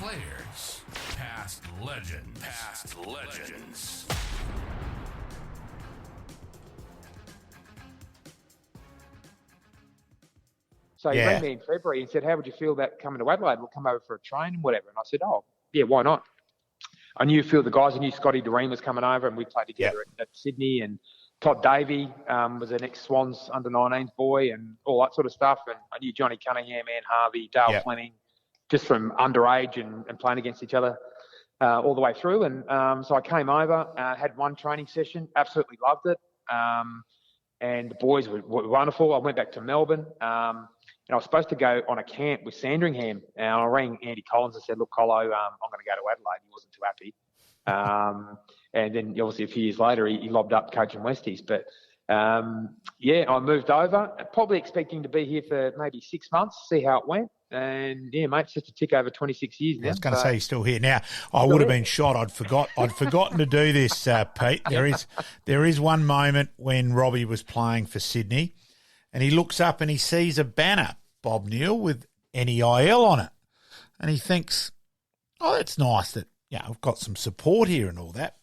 Players, past legends. Past legends. So he rang me in February and said, how would you feel about coming to Adelaide? We'll come over for a train and whatever. And I said, oh, yeah, why not? I knew a few of the guys. I knew Scotty Doreen was coming over, and we played together at Sydney. And Todd Davey was an ex-Swans under-19s boy and all that sort of stuff. And I knew Johnny Cunningham, Ann Harvey, Dale Fleming, just from underage and playing against each other all the way through. And so I came over, had one training session, absolutely loved it. And the boys were wonderful. I went back to Melbourne. And I was supposed to go on a camp with Sandringham. And I rang Andy Collins and said, look, Colo, I'm going to go to Adelaide. He wasn't too happy. And then obviously a few years later, he lobbed up coaching Westies. But, I moved over, probably expecting to be here for maybe 6 months, see how it went. And, mate, it's just a tick over 26 years now. I was going to say he's still here. Now, I would have been shot. I'd forgotten to do this, Pete. There is one moment when Robbie was playing for Sydney and he looks up and he sees a banner, Bob Neill, with NEIL on it. And he thinks, oh, that's nice that, I've got some support here and all that.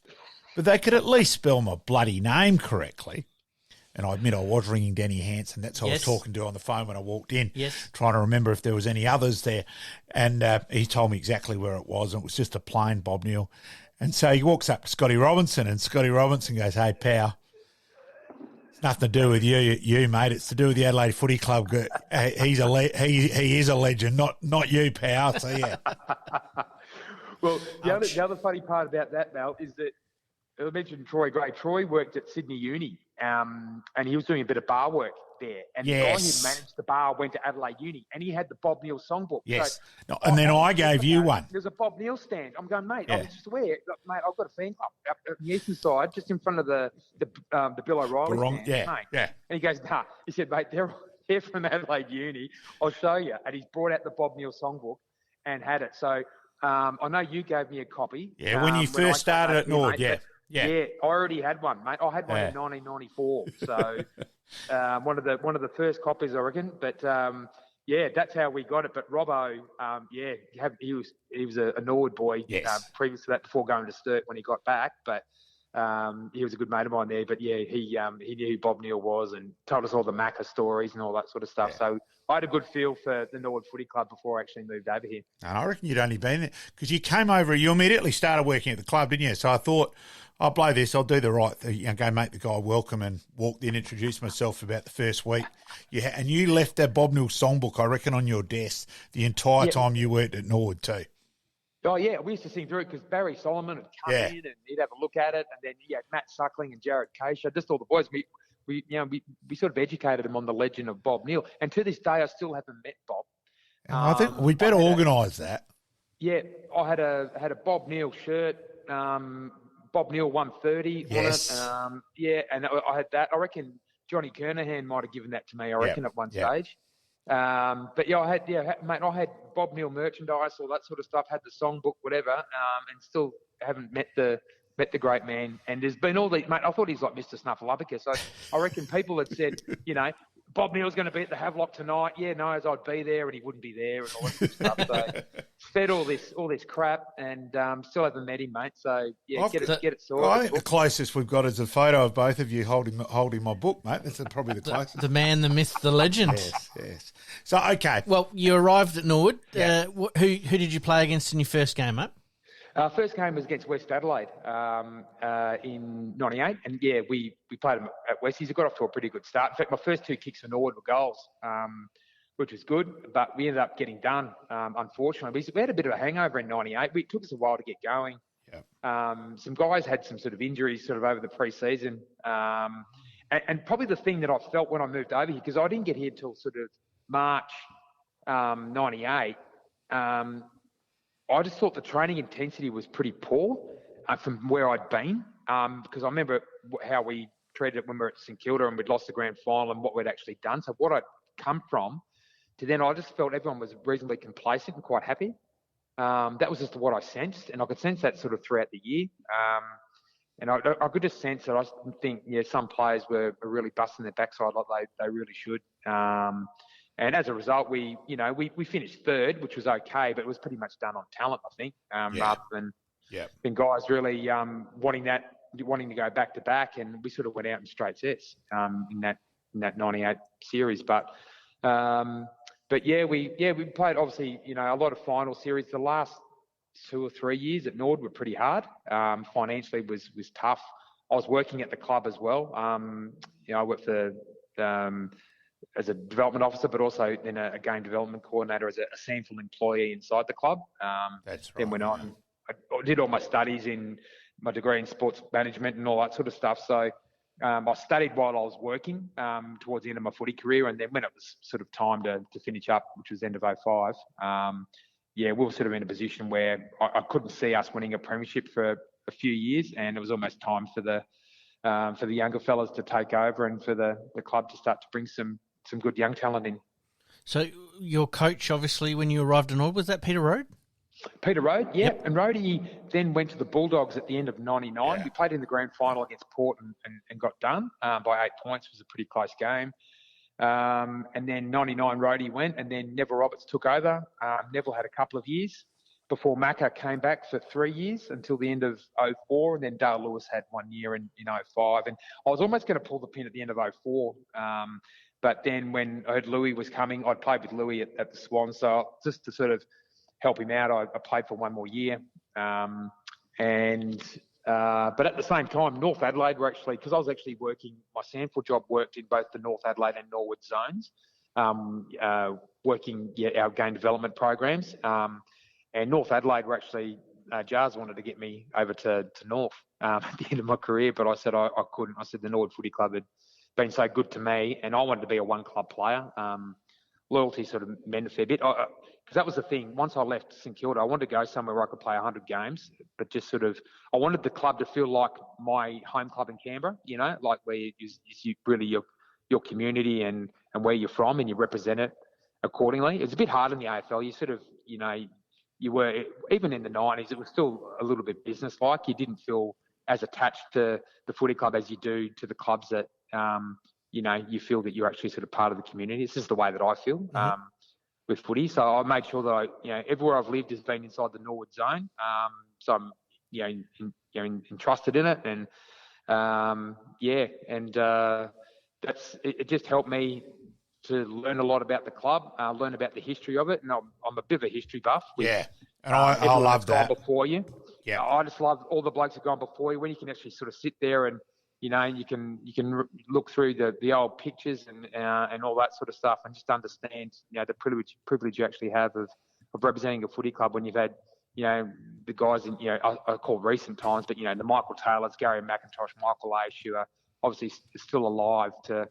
But they could at least spell my bloody name correctly. And I admit I was ringing Denny Hansen. That's who I was talking to on the phone when I walked in, trying to remember if there was any others there. And he told me exactly where it was, and it was just a plain Bob Neill. And so he walks up to Scotty Robinson, and Scotty Robinson goes, hey, pal, it's nothing to do with you, mate. It's to do with the Adelaide Footy Club. He is a legend, not you, pal. So, yeah. Well, the other funny part about that, Mel, is that I mentioned Troy Gray. Troy worked at Sydney Uni, and he was doing a bit of bar work there. And the guy who managed the bar went to Adelaide Uni, and he had the Bob Neill songbook. Yes. So, and then I gave you one. There's a Bob Neill stand. I'm going, mate, I was just aware. Mate, I've got a fan club up on the eastern side, just in front of the Bill O'Reilly stand. Yeah. And he goes, nah. He said, mate, they're from Adelaide Uni. I'll show you. And he's brought out the Bob Neill songbook and had it. So I know you gave me a copy. Yeah, when you first started at Norwood, Yeah, I already had one, mate. I had one in 1994, so one of the first copies, I reckon. But that's how we got it. But Robbo, he was a Norwood boy previous to that, before going to Sturt when he got back. But he was a good mate of mine there. But he knew who Bob Neill was and told us all the Macca stories and all that sort of stuff. Yeah. So I had a good feel for the Norwood Footy Club before I actually moved over here. And I reckon you'd only been there because you came over. You immediately started working at the club, didn't you? So I thought, I'll blow this. I'll do the right thing. Go make the guy welcome, and walked in, introduced myself for about the first week. And you left that Bob Neill songbook, I reckon, on your desk the entire time you worked at Norwood too. Oh, yeah. We used to sing through it because Barry Solomon would come in and he'd have a look at it. And then you had Matt Suckling and Jared Keisha, just all the boys. We sort of educated them on the legend of Bob Neill. And to this day, I still haven't met Bob. I think we'd better organise that. Yeah. I had a Bob Neill shirt, Bob Neill 130 on it. And I had that. I reckon Johnny Kernahan might have given that to me, at one stage. But I had Bob Neill merchandise, all that sort of stuff, had the songbook, whatever, and still haven't met the great man. And there's been all these, mate, I thought he's like Mr. Snuffleupagus. So I reckon people had said, Bob Neill's going to be at the Havelock tonight. Yeah, no, as I'd be there, and he wouldn't be there, and all that sort of stuff. So fed all this crap, and still haven't met him, mate. So get it sorted. Well, I think the closest we've got is a photo of both of you holding my book, mate. That's probably the closest. The man, the myth, the legend. Yes. So okay. Well, you arrived at Norwood. Who did you play against in your first game, mate? First game was against West Adelaide in '98, and we played them at Westies. It got off to a pretty good start. In fact, my first two kicks for Norwood were goals, which was good, but we ended up getting done, unfortunately. We had a bit of a hangover in '98. It took us a while to get going. Some guys had some sort of injuries sort of over the pre-season, and probably the thing that I felt when I moved over here, because I didn't get here till sort of March '98. I just thought the training intensity was pretty poor from where I'd been, because I remember how we treated it when we were at St Kilda and we'd lost the grand final and what we'd actually done. So what I'd come from to then, I just felt everyone was reasonably complacent and quite happy. That was just what I sensed, and I could sense that sort of throughout the year. And I could just sense that. I think some players were really busting their backside like they really should. And as a result, we finished third, which was okay, but it was pretty much done on talent, I think, rather than guys really wanting to go back to back. And we sort of went out in straight sets in that 98 series. But we played obviously, a lot of final series. The last 2 or 3 years at Norwood were pretty hard. Financially was tough. I was working at the club as well. I worked for as a development officer, but also then a game development coordinator as a sample employee inside the club. That's right. Then went on. I did all my studies in my degree in sports management and all that sort of stuff. So I studied while I was working towards the end of my footy career, and then when it was sort of time to finish up, which was end of 05, we were sort of in a position where I couldn't see us winning a premiership for a few years, and it was almost time for the younger fellas to take over and for the club to start to bring some good young talent in. So your coach, obviously, when you arrived in Norwood, was that Peter Rode? Peter Rode, yeah. Yep. And Rodey then went to the Bulldogs at the end of 99. Yeah. We played in the grand final against Port and got done by 8 points. It was a pretty close game. And then 99 Rodey went, and then Neville Roberts took over. Neville had a couple of years before Macca came back for 3 years until the end of 04, and then Dale Lewis had 1 year in 05. And I was almost going to pull the pin at the end of 04, but then when I heard Louis was coming, I'd played with Louis at the Swans, so just to sort of help him out, I played for 1 more year. But at the same time, North Adelaide were actually, because I was actually working, my sample job worked in both the North Adelaide and Norwood zones, working our game development programs. And North Adelaide were actually, Jars wanted to get me over to North at the end of my career, but I said I couldn't. I said the Norwood Footy Club had been so good to me, and I wanted to be a one-club player. Loyalty sort of meant a fair bit. Because that was the thing. Once I left St Kilda, I wanted to go somewhere where I could play 100 games, but just sort of, I wanted the club to feel like my home club in Canberra, like where you really your community and where you're from, and you represent it accordingly. It's a bit hard in the AFL. You sort of, you were, even in the 90s, it was still a little bit business-like. You didn't feel as attached to the footy club as you do to the clubs that, you feel that you're actually sort of part of the community. This is the way that I feel with footy. So I made sure that everywhere I've lived has been inside the Norwood zone. So I'm, entrusted in it, and it just helped me to learn a lot about the club, learn about the history of it, and I'm a bit of a history buff. And I love that. Before you, I just love all the blokes who've gone before you. When you can actually sort of sit there and you can look through the old pictures and all that sort of stuff, and just understand the privilege you actually have of representing a footy club when you've had the guys in I call recent times, but the Michael Taylors, Gary McIntosh, Michael Aish, who are obviously still alive to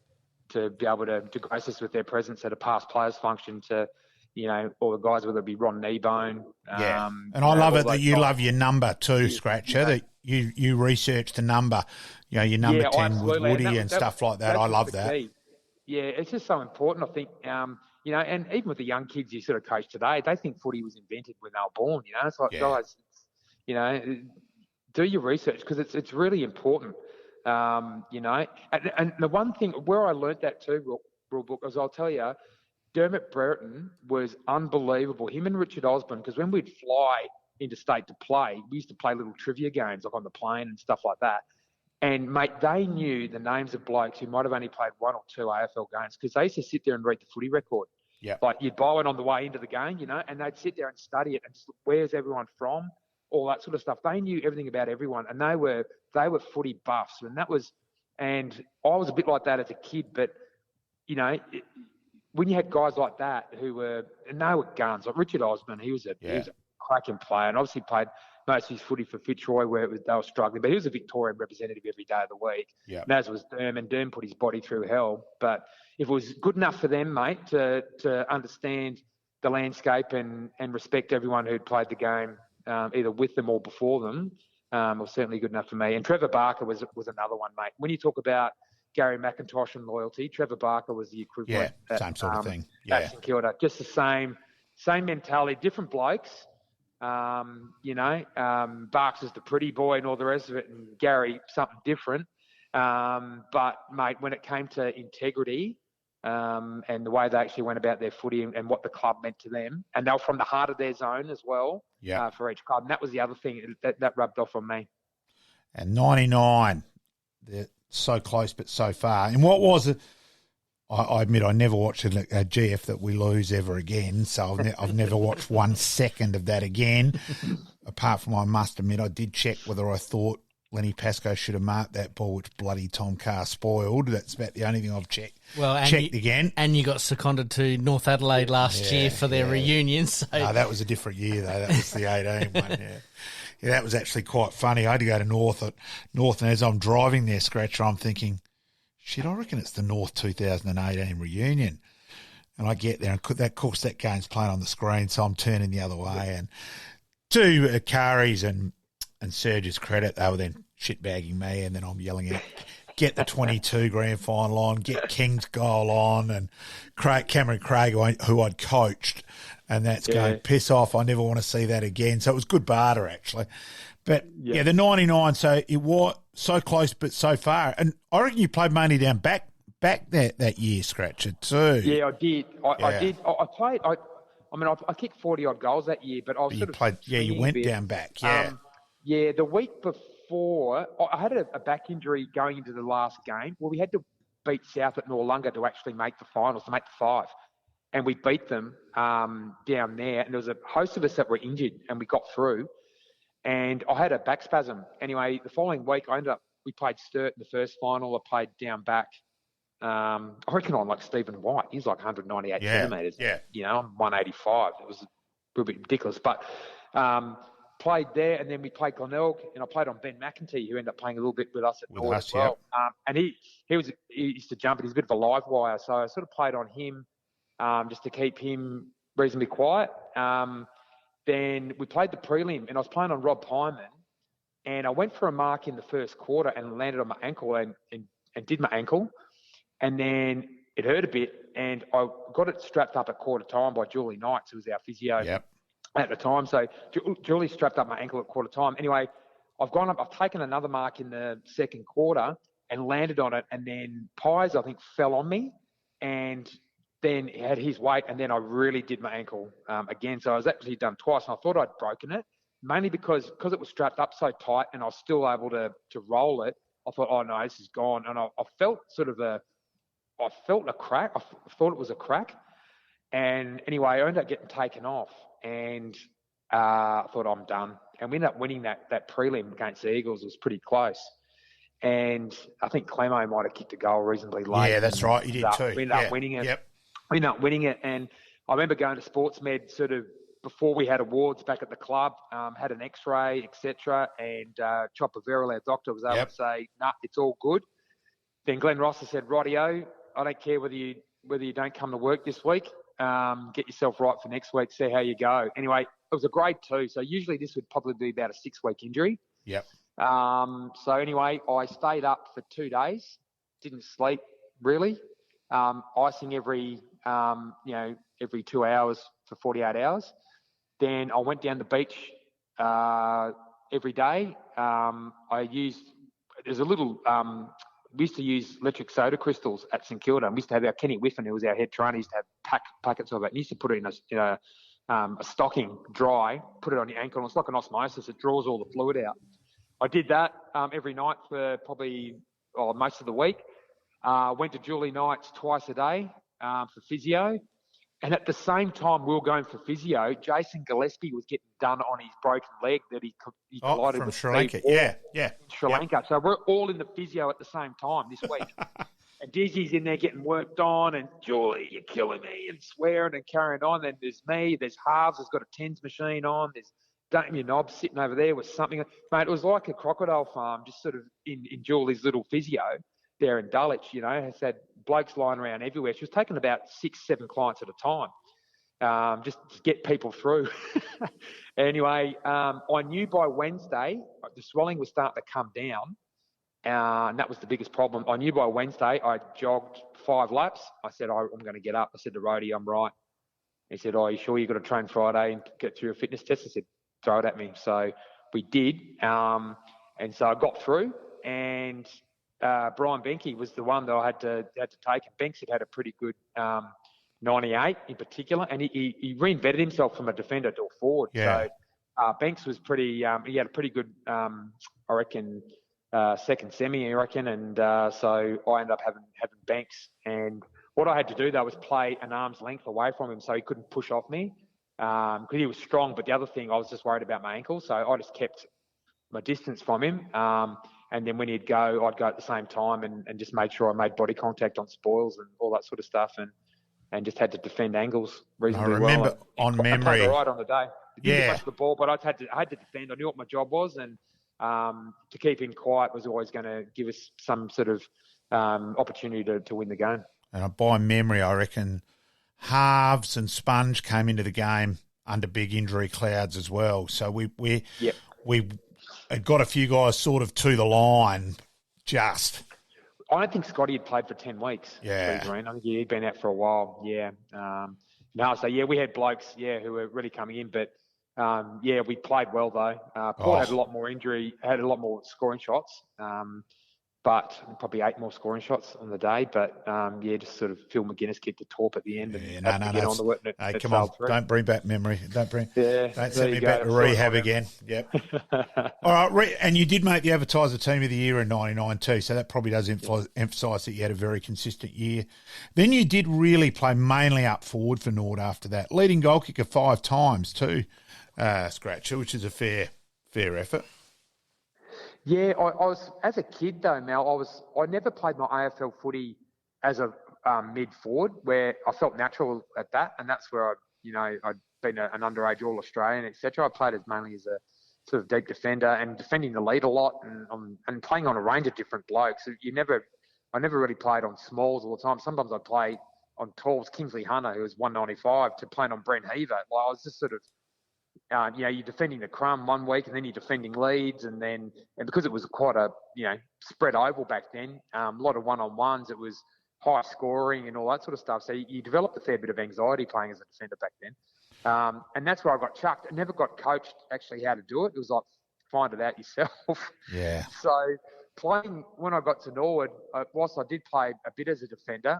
be able to grace us with their presence at a past players function, to all the guys, whether it be Ron Kneebone. And I love it that you love your number too, Scratcher, that you research the number, your number 10 with Woody and stuff like that. I love that. Key. Yeah, it's just so important, I think. And even with the young kids you sort of coach today, they think footy was invented when they were born. It's like, guys, do your research, because it's really important. And the one thing where I learnt that too, Real Book, as I'll tell you, Dermot Brereton was unbelievable. Him and Richard Osborne, because when we'd fly interstate to play, we used to play little trivia games like on the plane and stuff like that. And, mate, they knew the names of blokes who might have only played 1 or 2 AFL games, because they used to sit there and read the footy record. Yeah. Like, you'd buy one on the way into the game, and they'd sit there and study it and just, where's everyone from, all that sort of stuff. They knew everything about everyone, and they were footy buffs. And I was a bit like that as a kid, but, when you had guys like that and they were guns, like Richard Osborne, he was a cracking player, and obviously played most of his footy for Fitzroy, where they were struggling, but he was a Victorian representative every day of the week. Yeah. And as was Derm, and Derm put his body through hell. But if it was good enough for them, mate, to understand the landscape and respect everyone who'd played the game, either with them or before them, it was certainly good enough for me. And Trevor Barker was another one, mate. When you talk about Gary McIntosh and loyalty, Trevor Barker was the equivalent. Yeah, same sort of thing. At St Kilda. Just the same mentality, different blokes. Barks is the pretty boy and all the rest of it, and Gary something different. But mate, when it came to integrity, and the way they actually went about their footy and what the club meant to them. And they were from the heart of their zone as well for each club. And that was the other thing that rubbed off on me. And 99, they're so close but so far. And what was it? I admit I never watched a GF that we lose ever again, so I've never watched 1 second of that again. Apart from, I must admit, I did check whether I thought Lenny Pascoe should have marked that ball, which bloody Tom Carr spoiled. That's about the only thing I've checked. Checked again. And you got seconded to North Adelaide last year for their reunion. So. No, that was a different year, though. That was the 18 one, Yeah, that was actually quite funny. I had to go to North, and as I'm driving there, Scratcher, I'm thinking, shit, I reckon it's the North 2018 reunion. And I get there, and of course that game's playing on the screen, so I'm turning the other way. And to Kari's and Serge's credit, they were then shitbagging me, and then I'm yelling out, get the 22 grand final on, get King's goal on, and Cameron Craig, who I'd coached, and that's going, piss off, I never want to see that again. So it was good barter, actually. But, the 99, so it was so close but so far. And I reckon you played mainly down back that year, Scratcher, too. Yeah, I did. I did. I played. I kicked 40-odd goals that year, but I was you went down back, the week before, I had a back injury going into the last game. Well, we had to beat South at Noarlunga to actually make the finals, to make the 5. And we beat them down there. And there was a host of us that were injured, and we got through. And I had a back spasm. Anyway, the following week, we played Sturt in the first final. I played down back. I reckon I'm like Stephen White. He's like 198 centimetres. Yeah. I'm 185. It was a little bit ridiculous. But played there, and then we played Glenelg, and I played on Ben McEntee, who ended up playing a little bit with us at Norwood as well. And he used to jump, and he's a bit of a live wire. So I sort of played on him just to keep him reasonably quiet. Then we played the prelim, and I was playing on Rob Hyman, and I went for a mark in the first quarter and landed on my ankle and did my ankle. And then it hurt a bit, and I got it strapped up at quarter time by Julie Knights, who was our physio at the time. So Julie strapped up my ankle at quarter time. Anyway, I've taken another mark in the second quarter and landed on it, and then Pies, I think, fell on me, and then he had his weight, and then I really did my ankle again. So I was actually done twice, and I thought I'd broken it, mainly because it was strapped up so tight and I was still able to roll it. I thought, oh, no, this is gone. And I felt a crack. I thought it was a crack. And anyway, I ended up getting taken off, and I thought, I'm done. And we ended up winning that prelim against the Eagles. It was pretty close. And I think Clemo might have kicked a goal reasonably late. Yeah, that's right. You did too. We ended up winning it. Yep. We ended up winning it. And I remember going to Sportsmed sort of before we had awards back at the club, had an X-ray, etc. And Chopper Verrill, our doctor, was able to say, nah, it's all good. Then Glenn Rosser said, rightio, I don't care whether you don't come to work this week. Get yourself right for next week, see how you go. Anyway, it was a grade 2. So usually this would probably be about a 6-week injury. Yep. So anyway, I stayed up for 2 days, didn't sleep really. Icing every 2 hours for 48 hours. Then I went down the beach every day. We used to use electric soda crystals at St Kilda. We used to have our Kenny Whiffen, who was our head trainer, used to have packets of it. And he used to put it in a stocking, dry, put it on your ankle. And it's like an osmosis. It draws all the fluid out. I did that every night for probably most of the week. Went to Julie Knights twice a day for physio. And at the same time we were going for physio, Jason Gillespie was getting done on his broken leg that he collided from with Sri Lanka. Yeah. Sri Lanka. So we're all in the physio at the same time this week. And Dizzy's in there getting worked on, and Julie, you're killing me, and swearing and carrying on. Then there's me, there's Harves has got a TENS machine on, there's Damien Nobbs sitting over there with something. Mate, it was like a crocodile farm, just sort of in Julie's little physio there in Dulwich, has had blokes lying around everywhere. She was taking about 6-7 clients at a time, just to get people through. Anyway, I knew by Wednesday the swelling was starting to come down, and that was the biggest problem. I knew by Wednesday I jogged 5 laps. I said, I'm going to get up. I said to Rhodey, I'm right. He said, are you sure you've got to train Friday and get through a fitness test? I said, throw it at me. So we did, and so I got through, and Brian Benke was the one that I had to take. And Banks had a pretty good 98 in particular, and he reinvented himself from a defender to a forward. Yeah. So Banks was pretty. He had a pretty good, I reckon, second semi, I reckon, and so I ended up having Banks. And what I had to do though was play an arm's length away from him, so he couldn't push off me because he was strong. But the other thing, I was just worried about my ankle, so I just kept my distance from him. And then when he'd go, I'd go at the same time and just made sure I made body contact on spoils and all that sort of stuff, and just had to defend angles reasonably well. I remember on memory. I played all right on the day. Didn't get much of the ball, but I had to defend. I knew what my job was, and to keep him quiet was always going to give us some sort of opportunity to win the game. And by memory, I reckon Halves and Sponge came into the game under big injury clouds as well. So we had got a few guys sort of to the line just. I don't think Scotty had played for 10 weeks. Yeah. I think he'd been out for a while. Yeah. We had blokes, who were really coming in. But, we played well, though. Port had a lot more injury, had a lot more scoring shots. But probably 8 more scoring shots on the day. But, just sort of Phil McGuinness kicked a torp at the end. Hey, come on. Don't bring back memory. Don't send me back to rehab again. Yep. All right. And you did make the Advertiser Team of the Year in 99 too. So that probably does emphasise that you had a very consistent year. Then you did really play mainly up forward for Norwood after that. Leading goal kicker 5 times too, Scratcher, which is a fair effort. Yeah, I was, as a kid though, Mel, I never played my AFL footy as a mid forward where I felt natural at that, and that's where I'd been an underage All Australian, etc. I played mainly as a sort of deep defender and defending the lead a lot, and playing on a range of different blokes. I never really played on smalls all the time. Sometimes I'd play on talls. Kingsley Hunter, who was 195, to playing on Brent Heaver. I was just sort of. You're defending the crumb one week and then you're defending leads, and because it was quite a, spread oval back then, a lot of one-on-ones, it was high scoring and all that sort of stuff. So you developed a fair bit of anxiety playing as a defender back then. And that's where I got chucked. I never got coached actually how to do it. It was like, find it out yourself. Yeah. So playing, when I got to Norwood, whilst I did play a bit as a defender,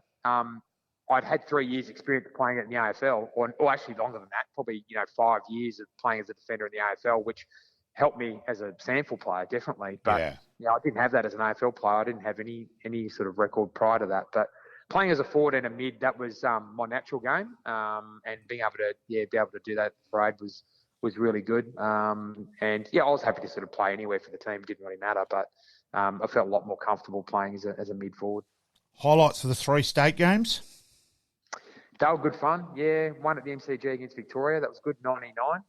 I'd had 3 years experience playing it in the AFL, or actually longer than that, probably 5 years of playing as a defender in the AFL, which helped me as a SANFL player, definitely. But I didn't have that as an AFL player. I didn't have any sort of record prior to that. But playing as a forward and a mid, that was my natural game, and being able to do that parade was really good. I was happy to sort of play anywhere for the team. It didn't really matter, but I felt a lot more comfortable playing as a mid forward. Highlights for the 3 state games. They were good fun, yeah. One at the MCG against Victoria, that was good, 99.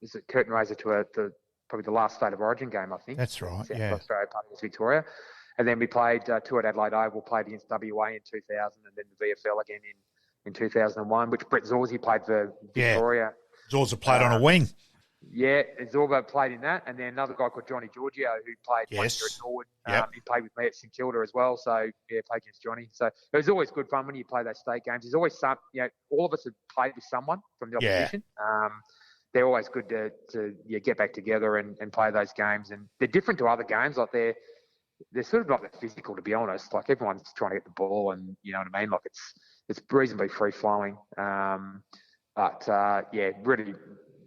It's a curtain raiser to probably the last State of Origin game, I think. That's right, South Australia played against Victoria. And then we played 2 at Adelaide Oval, played against WA in 2000, and then the VFL again in 2001, which Brett Zorzi played for Victoria. Yeah, Zorzi played on a wing. Yeah, Zorba played in that. And then another guy called Johnny Giorgio, who played 1 year at Norwood. He played with me at St Kilda as well. So, played against Johnny. So it was always good fun when you play those state games. There's always all of us have played with someone from the opposition. They're always good to get back together and play those games. And they're different to other games. Like they're sort of not that physical, to be honest. Like everyone's trying to get the ball, and you know what I mean? Like it's reasonably free-flowing. Really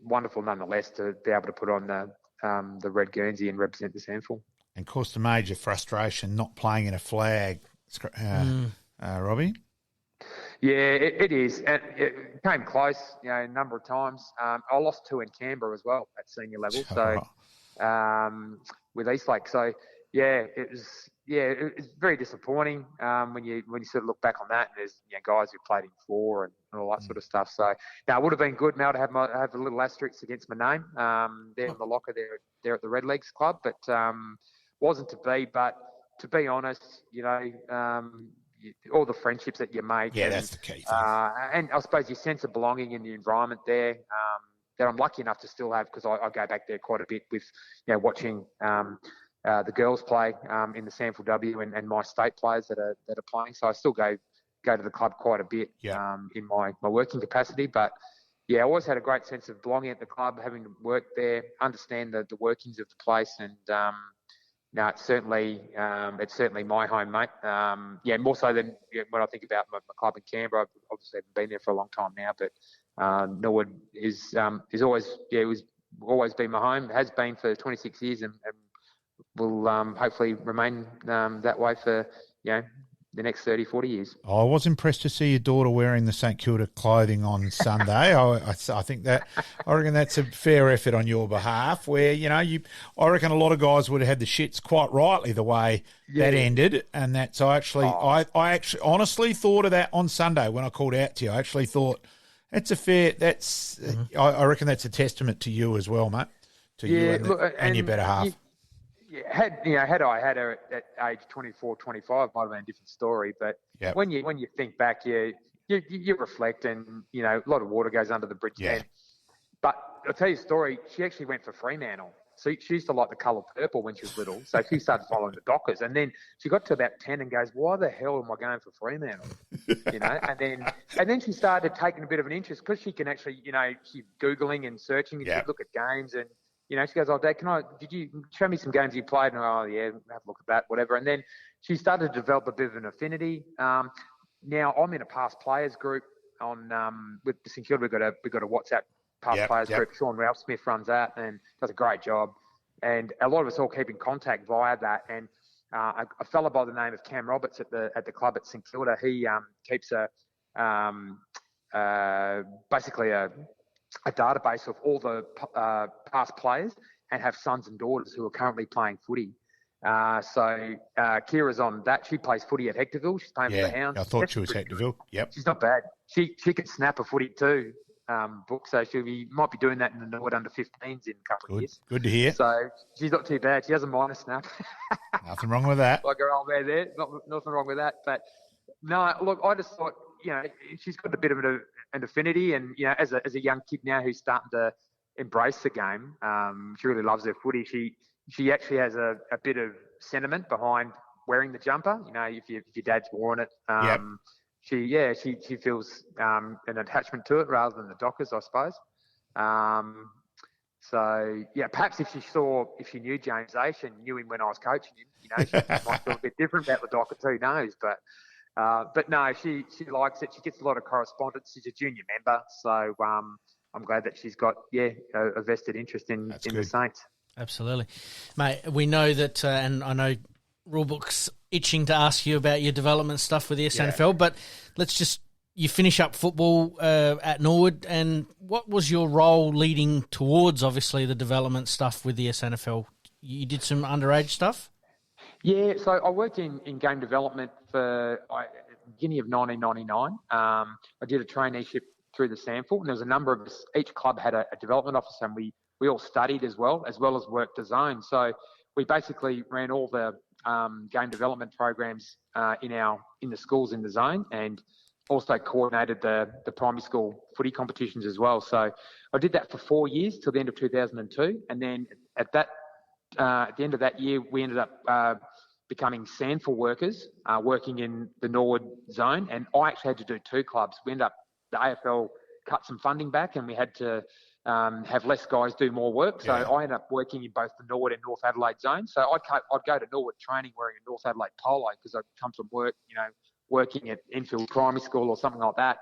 wonderful nonetheless to be able to put on the red Guernsey and represent the SANFL. And of course, the major frustration not playing in a flag, Robbie. Yeah, it is. And it came close, a number of times. I lost 2 in Canberra as well at senior level. So with Eastlake, so it was very disappointing when you sort of look back on that. And there's guys who played in 4 and all that sort of stuff. So it would have been good now to have a little asterisk against my name there in the locker there at the Red Legs Club, but wasn't to be. But to be honest, all the friendships that you make. Yeah, that's the key thing. And I suppose your sense of belonging in the environment there that I'm lucky enough to still have, because I go back there quite a bit with watching. The girls play in the SANFL W and my state players that are playing. So I still go to the club quite a bit in my working capacity. But I always had a great sense of belonging at the club, having worked there, understand the workings of the place, and No, it's certainly my home, mate. More so than when I think about my club in Canberra. I've obviously haven't been there for a long time now, but Norwood is always been my home. It has been for 26 years, and will hopefully remain that way for the next 30, 40 years. I was impressed to see your daughter wearing the St Kilda clothing on Sunday. I reckon that's a fair effort on your behalf. Where I reckon a lot of guys would have had the shits quite rightly the way that ended, and that's I actually honestly thought of that on Sunday when I called out to you. I actually thought that's a fair. That's I reckon that's a testament to you as well, mate. To you and your better half. Had I had her at age 24, 25, might have been a different story. But when you think back, you reflect, and a lot of water goes under the bridge then. But I'll tell you a story. She actually went for Fremantle. So she used to like the colour purple when she was little. So she started following the Dockers, and then she got to about 10 and goes, "Why the hell am I going for Fremantle?" And then she started taking a bit of an interest because she can actually, she's googling and searching, and she'd look at games and. She goes, "Oh, Dad, did you show me some games you played?" And have a look at that, whatever. And then she started to develop a bit of an affinity. Now I'm in a past players group with St Kilda. We've got a WhatsApp past players group. Sean Ralph Smith runs that and does a great job. And a lot of us all keep in contact via that. And a fella by the name of Cam Roberts at the club at St Kilda, he keeps basically a database of all the past players and have sons and daughters who are currently playing footy. So Kira's on that. She plays footy at Hectorville. She's playing for the Hounds. I thought she was Hectorville. Yep. She's not bad. She can snap a footy too, book. So might be doing that in the Norwood under 15s in a couple of years. Good to hear. So she's not too bad. She has a minor snap. Nothing wrong with that. Like her old man there. Nothing wrong with that. But no, look, I just thought, she's got a bit of an affinity, and as a young kid now who's starting to embrace the game, she really loves her footy. She actually has a bit of sentiment behind wearing the jumper. If your dad's worn it, she feels an attachment to it rather than the Dockers, I suppose. Perhaps if she knew James Aish and knew him when I was coaching him, she might feel a bit different about the Dockers. Who knows? But no, she likes it. She gets a lot of correspondence. She's a junior member, so I'm glad that she's got a vested interest in the Saints. Absolutely, mate. We know that, and I know Rulebook's itching to ask you about your development stuff with the SNFL. But you finish up football at Norwood, and what was your role leading towards obviously the development stuff with the SNFL? You did some underage stuff. Yeah, so I worked in game development for the beginning of 1999. I did a traineeship through the SANFL, and there was a number of us. Each club had a development officer, and we all studied as well as worked the zone. So we basically ran all the game development programs in the schools in the zone, and also coordinated the primary school footy competitions as well. So I did that for 4 years till the end of 2002, and then at the end of that year, we ended up becoming SANFL workers, working in the Norwood zone. And I actually had to do 2 clubs. We ended up, the AFL cut some funding back, and we had to have less guys do more work. So I ended up working in both the Norwood and North Adelaide zone. So I'd go to Norwood training wearing a North Adelaide polo because I'd come from work, working at Enfield Primary School or something like that,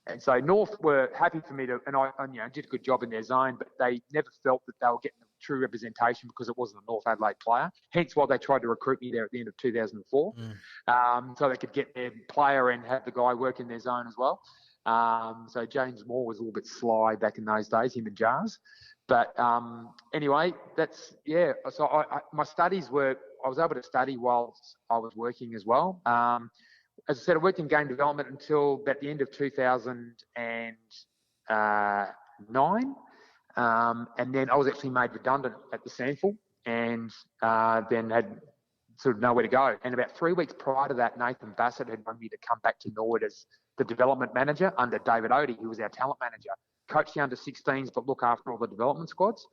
And so North were happy for me to, and I did a good job in their zone, but they never felt that they were getting the true representation because it wasn't a North Adelaide player. Hence why they tried to recruit me there at the end of 2004, so they could get their player and have the guy work in their zone as well. So James Moore was a little bit sly back in those days, him and Jars. But anyway, So my studies I was able to study whilst I was working as well. As I said, I worked in game development until about the end of 2009. And then I was actually made redundant at the SANFL, and then had sort of nowhere to go. And about 3 weeks prior to that, Nathan Bassett had wanted me to come back to Norwood as the development manager under David Odie, who was our talent manager, coach the under-16s, but look after all the development squads.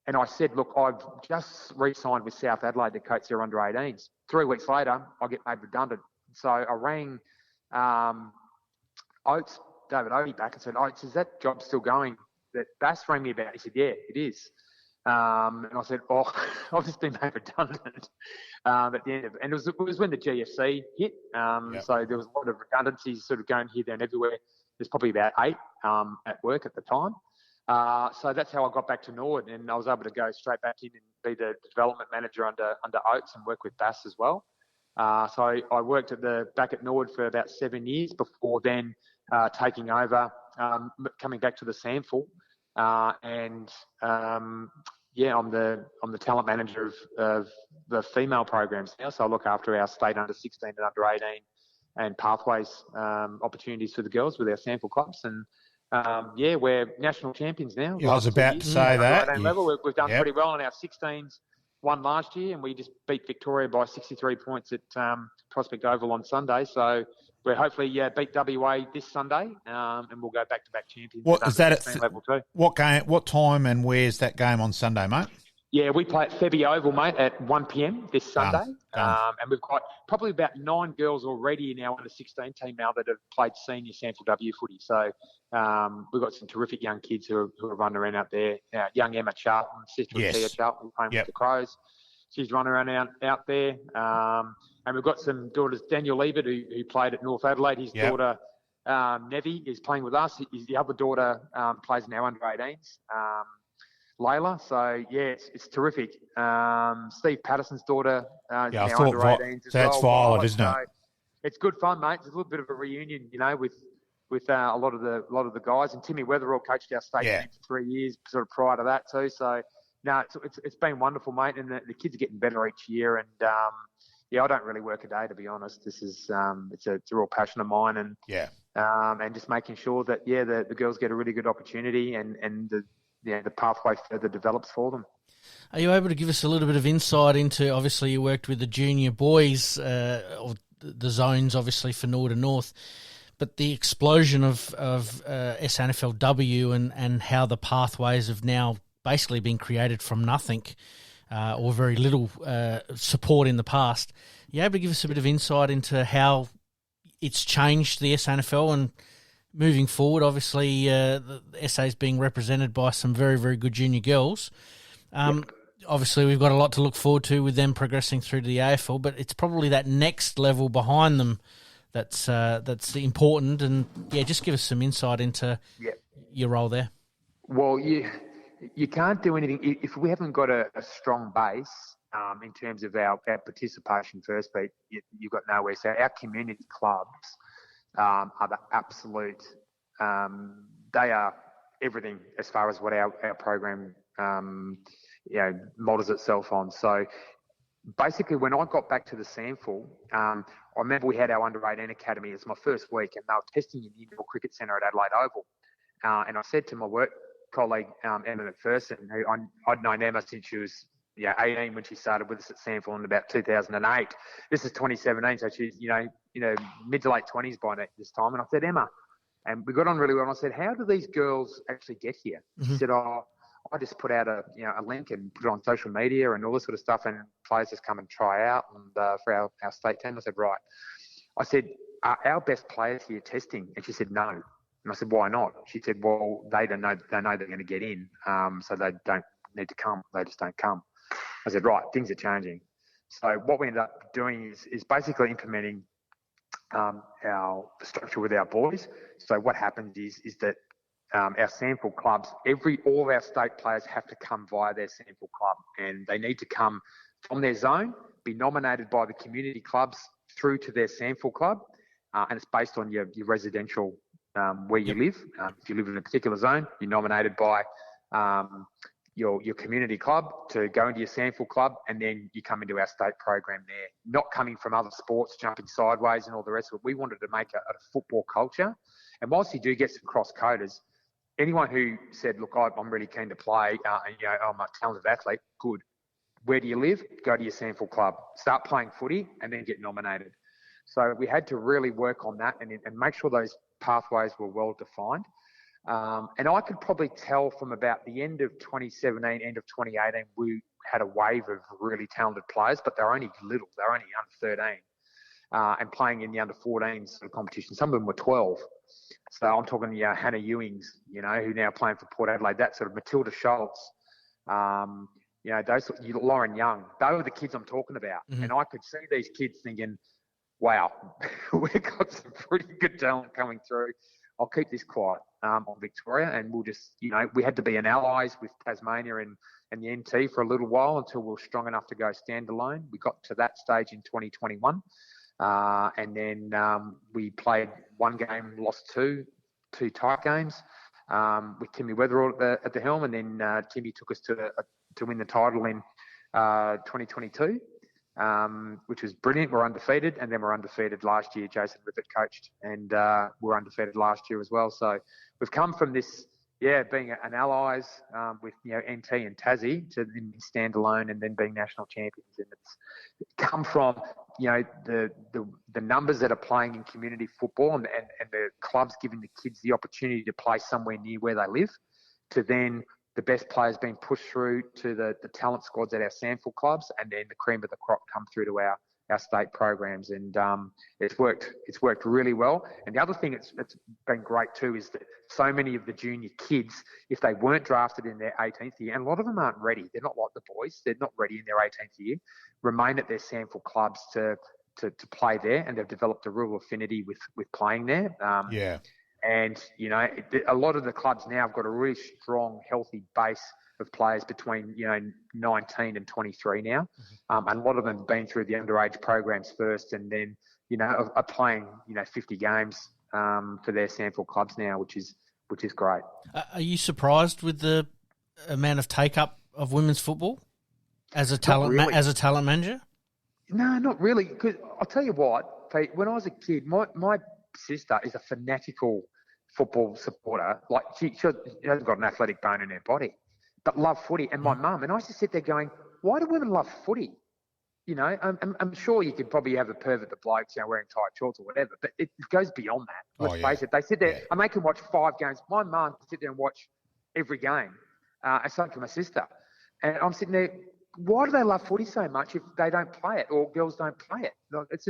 And I said, look, I've just re-signed with South Adelaide to coach their under-18s. 3 weeks later, I get made redundant. So I rang Oates, David Odie, back and said, Oates, is that job still going that Bass rang me about? He said, yeah, it is. And I said, oh, I've just been made redundant at the end of it. And it was when the GFC hit. So there was a lot of redundancies sort of going here, there and everywhere. There's probably about 8 at work at the time. So that's how I got back to Norwood, and I was able to go straight back in and be the development manager under Oates and work with Bass as well. So I worked back at Norwood for about 7 years before then taking over, coming back to the Sample. I'm the talent manager of the female programs now. So I look after our state under 16 and under 18 and pathways opportunities for the girls with our Sample clubs. And we're national champions now. I was about to say that. Level. We've done pretty well on our 16s. Won last year, and we just beat Victoria by 63 points at Prospect Oval on Sunday. So we'll hopefully beat WA this Sunday, and we'll go back-to-back champions. What is that at level 2? What time and where's that game on Sunday, mate? Yeah, we play at Febby Oval, mate, at 1 p.m. this Sunday. And we've got probably about 9 girls already in our under-16 team now that have played senior Sample W footy. So we've got some terrific young kids who are running around out there. Young Emma Charlton, sister of Tia Charlton, playing with the Crows. She's running around out there. And we've got some daughters, Daniel Liebert, who played at North Adelaide. His daughter, Nevi, is playing with us. The other daughter plays in our under-18s. Layla, so it's terrific. Steve Patterson's daughter, I thought that's Violet, isn't it? It's good fun, mate. It's a little bit of a reunion, with a lot of the guys. And Timmy Weatherall coached our state team for 3 years, sort of prior to that too. So no, it's been wonderful, mate. And the kids are getting better each year. And I don't really work a day, to be honest. This is it's a real passion of mine, and and just making sure that the girls get a really good opportunity and the pathway further develops for them. Are you able to give us a little bit of insight into, obviously you worked with the junior boys, or the zones obviously for Norwood and North, but the explosion of SNFLW and how the pathways have now basically been created from nothing or very little support in the past. Are you able to give us a bit of insight into how it's changed the SNFL and moving forward? Obviously, the SA is being represented by some very, very good junior girls. Obviously, we've got a lot to look forward to with them progressing through to the AFL, but it's probably that next level behind them that's important. And, just give us some insight into your role there. Well, you can't do anything if we haven't got a strong base in terms of our participation first, Pete. You've got nowhere. So our community clubs are the absolute, they are everything as far as what our program, models itself on. So basically when I got back to the Sample, I remember we had our under-18 academy. It was my first week, and they were testing in the indoor cricket centre at Adelaide Oval. And I said to my work colleague, Emma McPherson, who I'd known Emma since she was 18 when she started with us at Sample in about 2008. This is 2017, so she's, mid to late 20s by this time. And I said, Emma, and we got on really well. And I said, how do these girls actually get here? Mm-hmm. She said, I just put out a link and put it on social media and all this sort of stuff, and players just come and try out and for our state team. I said, right. I said, are our best players here testing? And she said, no. And I said, why not? She said, well, they know they're going to get in, so they don't need to come. They just don't come. I said, right, things are changing. So what we ended up doing is basically implementing our structure with our boys. So what happens is that our Sample clubs, all of our state players have to come via their Sample club, and they need to come from their zone, be nominated by the community clubs through to their Sample club, and it's based on your residential where you live. If you live in a particular zone, you're nominated by your community club to go into your Sample club, and then you come into our state program there. Not coming from other sports, jumping sideways and all the rest of it. We wanted to make a football culture. And whilst you do get some cross-coders, anyone who said, look, I'm really keen to play, I'm a talented athlete, good. Where do you live? Go to your Sample club. Start playing footy and then get nominated. So we had to really work on that and make sure those pathways were well defined. And I could probably tell from about the end of 2017, end of 2018, we had a wave of really talented players, but they're only little. They're only under 13 and playing in the under 14 sort of competition. Some of them were 12. So I'm talking Hannah Ewings, who now playing for Port Adelaide, that sort of Matilda Schultz, Those Lauren Young, they were the kids I'm talking about. Mm-hmm. And I could see these kids thinking, wow, we've got some pretty good talent coming through. I'll keep this quiet on Victoria, and we'll just, we had to be an allies with Tasmania and the NT for a little while until we were strong enough to go standalone. We got to that stage in 2021, and then we played one game, lost two tight games with Timmy Weatherall at the helm, and then Timmy took us to win the title in 2022. Which was brilliant. We're undefeated, and then we're undefeated last year. Jason Rippett coached, and we're undefeated last year as well. So we've come from this, being an allies with NT and Tassie to then standalone and then being national champions. And it's come from the numbers that are playing in community football and the clubs giving the kids the opportunity to play somewhere near where they live, to then the best players being pushed through to the talent squads at our SANFL clubs, and then the cream of the crop come through to our state programs. And it's worked really well. And the other thing it's been great too is that so many of the junior kids, if they weren't drafted in their 18th year, and a lot of them aren't ready, they're not like the boys, they're not ready in their 18th year, remain at their SANFL clubs to play there, and they've developed a real affinity with playing there. And, a lot of the clubs now have got a really strong, healthy base of players between, 19 and 23 now. And a lot of them have been through the underage programs first, and then, are playing, 50 games for their SANFL clubs now, which is great. Are you surprised with the amount of take-up of women's football as a talent manager? No, not really. Because I'll tell you what, Pete, when I was a kid, my sister is a fanatical football supporter. Like she hasn't got an athletic bone in her body, but love footy. And my mum, and I used to sit there going, why do women love footy? I'm sure you could probably have a pervert that blokes, wearing tight shorts or whatever, but it goes beyond that. Let's face it. They sit there, and they can watch 5 games. My mum can sit there and watch every game. And so can my sister. And I'm sitting there, why do they love footy so much if they don't play it or girls don't play it? It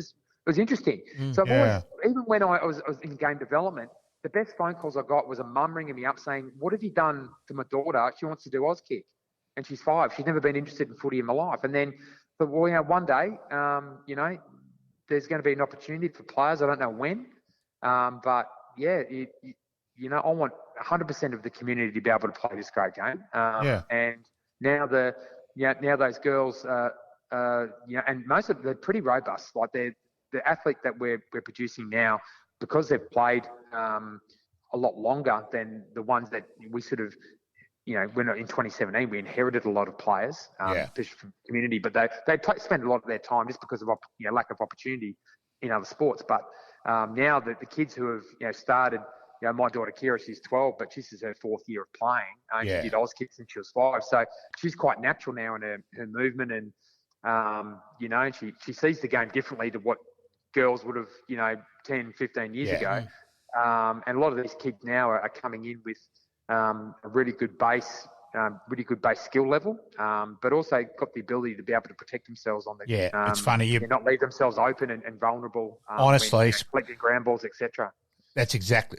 was interesting. So I've always, even when I was in game development, the best phone calls I got was a mum ringing me up saying, what have you done to my daughter? She wants to do Auskick. And she's 5. She's never been interested in footy in my life. And then, one day, there's going to be an opportunity for players. I don't know when. But, I want 100% of the community to be able to play this great game. And now now those girls, and most of them, they're pretty robust. Like the athlete that we're producing now, because they've played a lot longer than the ones that we sort of, when in 2017 we inherited a lot of players, especially from the community, but they spend a lot of their time just because of lack of opportunity in other sports. But now the kids who have started, my daughter Kira, she's 12, but this is her 4th year of playing. She did Auskick since she was 5, so she's quite natural now in her movement, and she sees the game differently to what girls would have 10, 15 years ago. And a lot of these kids now are coming in with a really good base skill level, but also got the ability to be able to protect themselves on the it's funny, not leave themselves open and vulnerable. Honestly, collecting ground balls, etc. That's exactly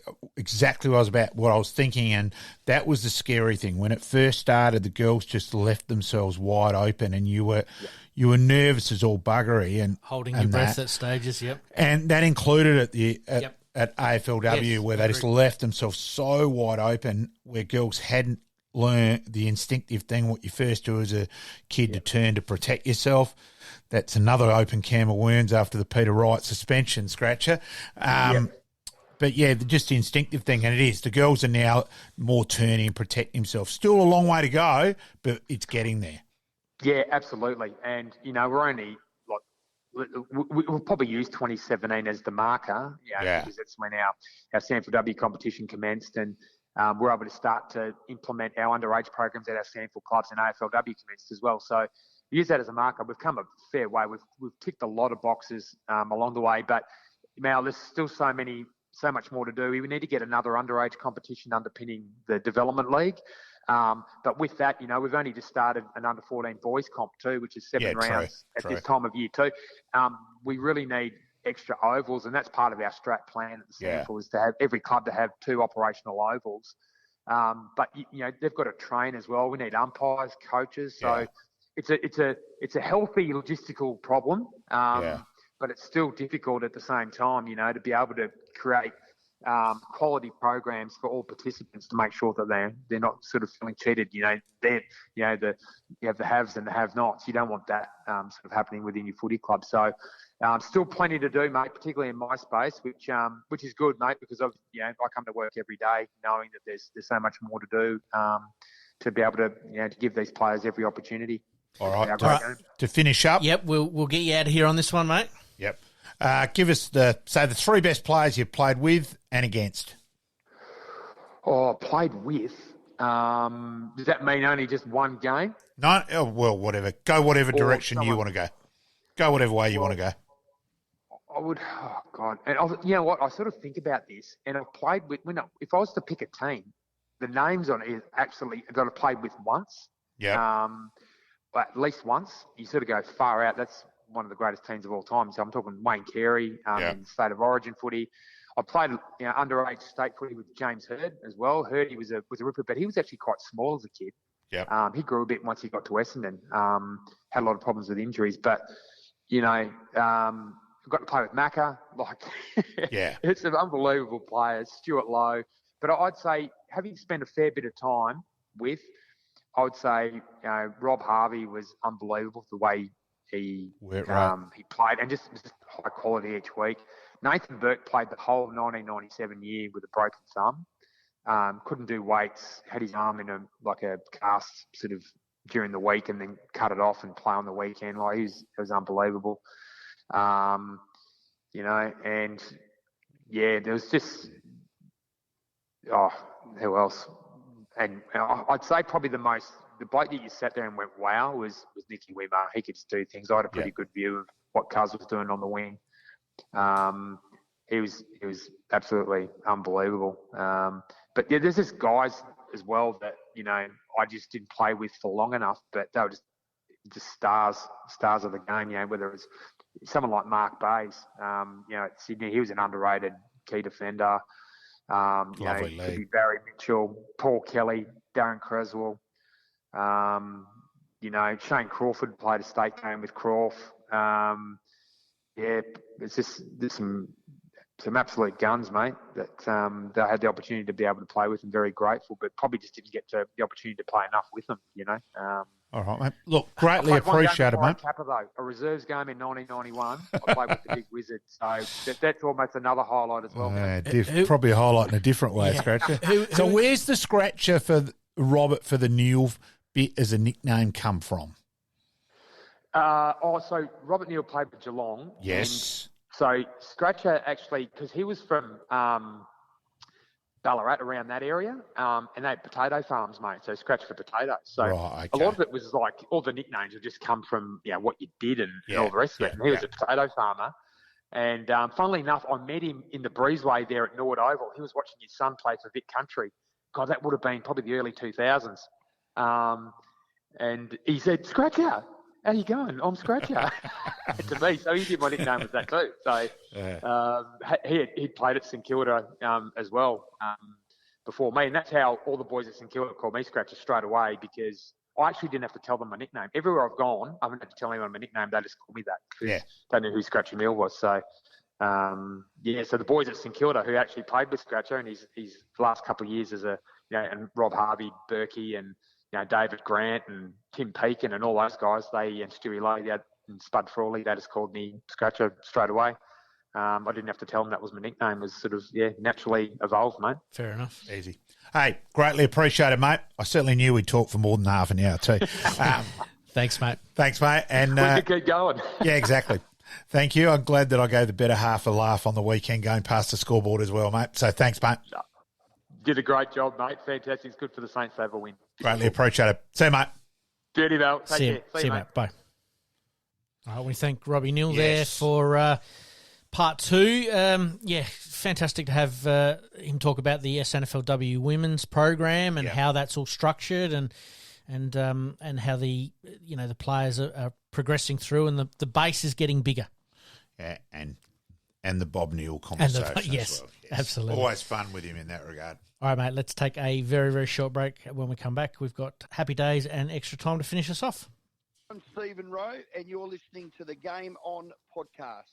what I was thinking, and that was the scary thing. When it first started, the girls just left themselves wide open, and you were nervous as all buggery and holding your breath at stages. And that included at AFLW, where they just left themselves so wide open, where girls hadn't learned the instinctive thing, what you first do as a kid to turn to protect yourself. That's another open can of worms after the Peter Wright suspension scratcher. But, just the instinctive thing, and it is. The girls are now more turning and protecting themselves. Still a long way to go, but it's getting there. Yeah, absolutely. And, we're only, we'll probably use 2017 as the marker, because that's when our SANFL competition commenced, and we're able to start to implement our underage programs at our SANFL clubs, and AFLW commenced as well. So use that as a marker. We've come a fair way. We've ticked a lot of boxes along the way, but now there's still so much more to do. We need to get another underage competition underpinning the development league. But with that, we've only just started an under-14 boys comp too, which is 7 rounds at this time of year too. We really need extra ovals, and that's part of our strat plan at the SANFL is to have every club to have 2 operational ovals But they've got to train as well. We need umpires, coaches. So it's a healthy logistical problem. But it's still difficult at the same time, to be able to create quality programs for all participants to make sure that they're not sort of feeling cheated. You have the haves and the have-nots. You don't want that sort of happening within your footy club. So still plenty to do, mate, particularly in my space, which is good, mate, because I come to work every day knowing that there's so much more to do to be able to to give these players every opportunity. All right. To finish up. Yep, we'll get you out of here on this one, mate. Yep. Give us the 3 best players you've played with and against. Oh, played with. Does that mean only just one game? No. Oh, well, whatever. Go whatever direction you want to go. Go whatever way you want to go. I would. Oh God. And you know what? I sort of think about this, and I've played with. If I was to pick a team, the names on it is actually that I played with once. Yeah. But at least once. You sort of go far out. That's one of the greatest teams of all time. So I'm talking Wayne Carey in State of Origin footy. I played underage state footy with James Hird as well. Hird, he was a ripper, but he was actually quite small as a kid. Yeah. He grew a bit once he got to Essendon. Had a lot of problems with injuries, but I've got to play with Macca. It's an unbelievable players. Stuart Lowe, but I'd say having spent a fair bit of time with, I would say Rob Harvey was unbelievable the way he played, and just high quality each week. Nathan Burke played the whole 1997 year with a broken thumb. Couldn't do weights. Had his arm in a cast sort of during the week, and then cut it off and play on the weekend. It was unbelievable. And there was just who else? And I'd say probably the bloke that you sat there and went, wow, was Nicky Wimmer. He could just do things. I had a pretty good view of what Cuz was doing on the wing. He was absolutely unbelievable. But there's just guys as well that, I just didn't play with for long enough, but they were just stars of the game, whether it's someone like Mark Bays, at Sydney, he was an underrated key defender. Lovely could be Barry Mitchell, Paul Kelly, Darren Creswell. Shane Crawford played a state game with Crawf. It's just there's some absolute guns, mate, that I had the opportunity to be able to play with, and very grateful, but probably just didn't get the opportunity to play enough with them, All right, mate. Look, greatly appreciated, mate. Kappa, though, a reserves game in 1991. I played with the Big Wizard, so that's almost another highlight as well. Probably a highlight in a different way, Scratcher. So where's the Scratcher for Robert for the Neill bit as a nickname come from? So Robert Neill played for Geelong. Yes. So Scratcher actually, because he was from Ballarat, around that area, and they had potato farms, mate. So Scratch for potatoes. So a lot of it was like all the nicknames would just come from what you did and all the rest of it. And he was a potato farmer. And funnily enough, I met him in the breezeway there at Norwood Oval. He was watching his son play for Vic Country. God, that would have been probably the early 2000s. And he said, "Scratcher, how you going? I'm Scratcher." To me, so he did my nickname with that too. So he played at St Kilda as well before me, and that's how all the boys at St Kilda called me Scratcher straight away, because I actually didn't have to tell them my nickname. Everywhere I've gone, I haven't had to tell anyone my nickname. They just call me that. They knew who Scratcher Neill was. So so the boys at St Kilda who actually played with Scratcher, and his last couple of years as and Rob Harvey, Berkey, and David Grant and Tim Pekin and all those guys, and Stewie Lowe and Spud Frawley, they just called me Scratcher straight away. I didn't have to tell them that was my nickname. It was sort of, naturally evolved, mate. Fair enough. Easy. Hey, greatly appreciated, mate. I certainly knew we'd talk for more than half an hour too. Thanks, mate. Thanks, mate. And we could keep going. Yeah, exactly. Thank you. I'm glad that I gave the better half a laugh on the weekend going past the scoreboard as well, mate. So thanks, mate. Did a great job, mate. Fantastic. It's good for the Saints to have a win. Greatly appreciate it. See you, mate. Beauty, Val. Take See care. you, mate. Bye. All right, we thank Robbie Neill there for part two. Fantastic to have him talk about the SNFLW women's program and how that's all structured and how the the players are progressing through and the base is getting bigger. Yeah, and and the Bob Neill conversation yes, as well. absolutely. Always fun with him in that regard. All right, mate, let's take a very, very short break. When we come back, we've got Happy Days and extra time to finish us off. I'm Stephen Rowe, and you're listening to the Game On podcast.